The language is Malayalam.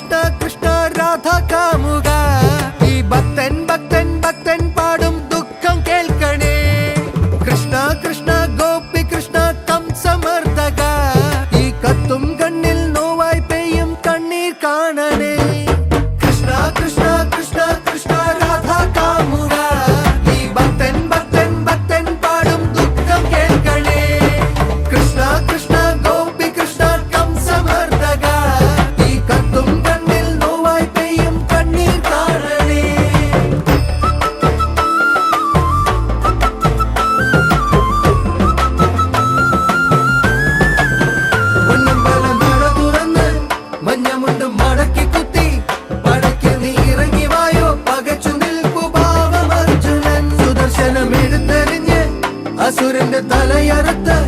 കൃഷ്ണ കൃഷ്ണ രാധ കാമുക ഈ ഭക്തൻ ഭക്തൻ ഭക്തൻ പാടും ദുഃഖം കേൾക്കണേ കൃഷ്ണ കൃഷ്ണ ഗോപി കൃഷ്ണ കംസമർദ്ദക ഈ കത്തും കണ്ണിൽ നോവായി പെയ്യും കണ്ണീർ കാണണേ കൃഷ്ണ കൃഷ്ണ കൃഷ്ണ കൃഷ്ണ രാധ കാമുക ഈ ഭക്തൻ ഭക്തൻ ഭക്തൻ പാടും ദുഃഖം കേൾക്കണേ കൃഷ്ണ കൃഷ്ണ ഗോപി കൃഷ്ണ കംസമർദ്ദക ഈ കത്തും കണ്ണിൽ നോവായി പെയ്യും കണ്ണീർ കാണണേ പൊന്നമ്പലം നട തുറന്ന് മഞ്ഞമുണ്ടും മടക്കി കുത്തി പടയ്ക്ക് നീ ഇറങ്ങി വായോ പകച്ചു നിൽപ്പു ഭാവം അർജുനൻ സുദർശനം എടുത്തെറിഞ്ഞ് അസുരന്റെ തലയറുത്ത്